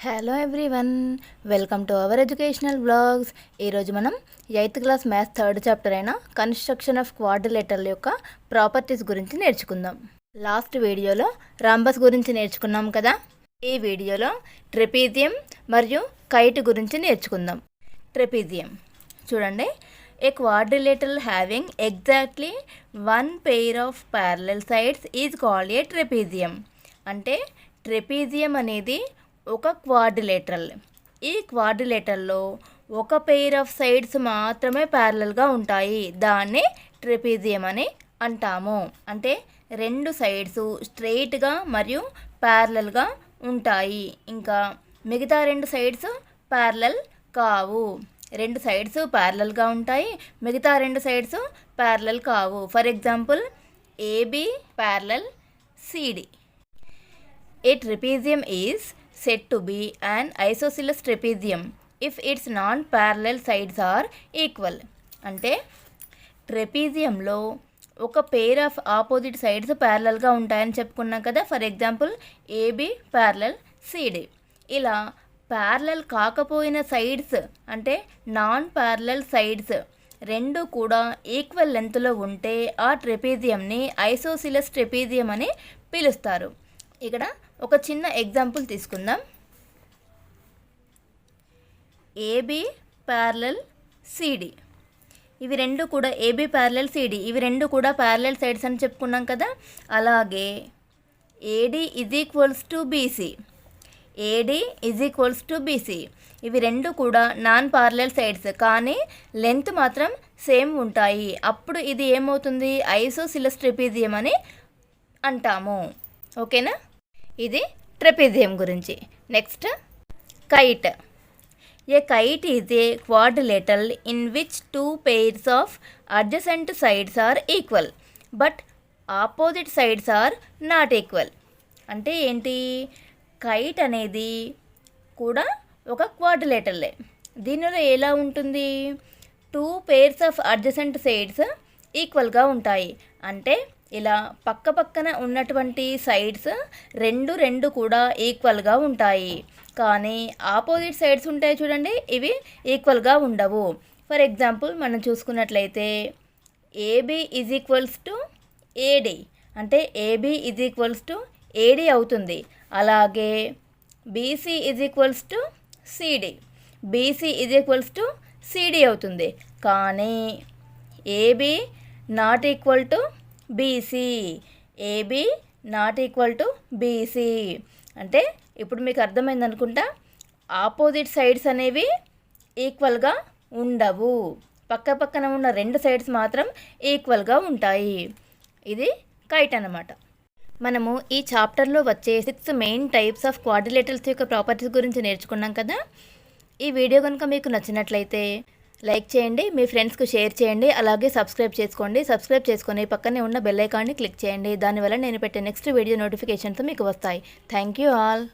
Hello everyone, welcome to our educational blogs. ఈరోజు మనం 8th class maths 3rd chapter అయిన construction of quadrilateral యొక్క properties గురించి నేర్చుకుందాం. లాస్ట్ వీడియోలో రాంబస్ గురించి నేర్చుకున్నాం కదా. ఈ వీడియోలో ట్రెపీజియం మరియు కైట్ గురించి నేర్చుకుందాం. ట్రెపీజియం చూడండి, a quadrilateral having exactly 1 pair of parallel sides is called a trapezium. అంటే ట్రెపీజియం అనేది ఒక క్వాడ్రిలేటరల్. ఈ క్వాడ్రిలేటరల్లో ఒక పెయిర్ ఆఫ్ సైడ్స్ మాత్రమే ప్యారలల్గా ఉంటాయి. దాన్ని ట్రెపీజియం అని అంటాము. అంటే రెండు సైడ్స్ స్ట్రెయిట్గా మరియు ప్యారలల్గా ఉంటాయి. ఇంకా మిగతా రెండు సైడ్స్ ప్యారలల్ కావు. రెండు సైడ్స్ ప్యారలల్గా ఉంటాయి, మిగతా రెండు సైడ్స్ ప్యారలల్ కావు. For example AB parallel CD. A trapezium is said to be an isosceles trapezium if its non-parallel sides are equal. అంటే ట్రెపీజియంలో ఒక పెయిర్ ఆఫ్ ఆపోజిట్ సైడ్స్ ప్యారలల్గా ఉంటాయని చెప్పుకున్నాం కదా. For example AB parallel CD. ఇలా parallel కాకపోయిన sides అంటే non parallel sides రెండు కూడా ఈక్వల్ లెంత్లో ఉంటే ఆ ట్రెపీజియంని ఐసోసిలస్ ట్రెపీజియం అని పిలుస్తారు. ఇక్కడ ఒక చిన్న ఎగ్జాంపుల్ తీసుకుందాం. AB parallel CD. ఇవి రెండు కూడా ఏబి ప్యారలల్ సిడి, ఇవి రెండు కూడా ప్యారలల్ సైడ్స్ అని చెప్పుకున్నాం కదా. అలాగే AD is equals to BC. AD is equals to BC. ఇవి రెండు కూడా నాన్ ప్యారలల్ సైడ్స్, కానీ లెంత్ మాత్రం సేమ్ ఉంటాయి. అప్పుడు ఇది ఏమవుతుంది? ఐసోసిలస్ ట్రెపీజియం అని అంటాము. ఓకేనా? ఇది ట్రెపీజియం గురించి. Next kite. A kite is a quadrilateral in which 2 pairs of adjacent sides are equal but opposite sides are not equal. అంటే ఏంటి? కైట్ అనేది కూడా ఒక క్వాడ్రిలేటరలే. దీనిలో ఎలా ఉంటుంది? 2 pairs ఆఫ్ అడ్జసెంట్ సైడ్స్ ఈక్వల్గా ఉంటాయి. అంటే ఇలా పక్క పక్కన ఉన్నటువంటి సైడ్స్ రెండు కూడా ఈక్వల్గా ఉంటాయి. కానీ ఆపోజిట్ సైడ్స్ ఉంటాయి చూడండి, ఇవి ఈక్వల్గా ఉండవు. ఫర్ ఎగ్జాంపుల్ మనం చూసుకున్నట్లయితే AB is equals to AD. అంటే AB is equals to AD అవుతుంది. అలాగే BC is equals to CD. BC is equals to CD అవుతుంది. కానీ AB not equal to BC. AB not equal to BC. అంటే ఇప్పుడు మీకు అర్థమైంది అనుకుంటా. ఆపోజిట్ సైడ్స్ అనేవి ఈక్వల్గా ఉండవు. పక్క పక్కన ఉన్న రెండు సైడ్స్ మాత్రం ఈక్వల్గా ఉంటాయి. ఇది కైట్ అన్నమాట. మనము ఈ చాప్టర్లో వచ్చే 6 మెయిన్ టైప్స్ ఆఫ్ క్వాడ్రిలేటరల్స్ యొక్క ప్రాపర్టీస్ గురించి నేర్చుకున్నాం కదా. ఈ వీడియో కనుక మీకు నచ్చినట్లయితే లైక్ చేయండి, మీ ఫ్రెండ్స్కు షేర్ చేయండి, అలాగే సబ్స్క్రైబ్ చేసుకోండి. సబ్స్క్రైబ్ చేసుకొని పక్కనే ఉన్న బెల్ ఐకాన్ని క్లిక్ చేయండి. దానివల్ల నేను పెట్టే నెక్స్ట్ వీడియో నోటిఫికేషన్స్ మీకు వస్తాయి. Thank you all.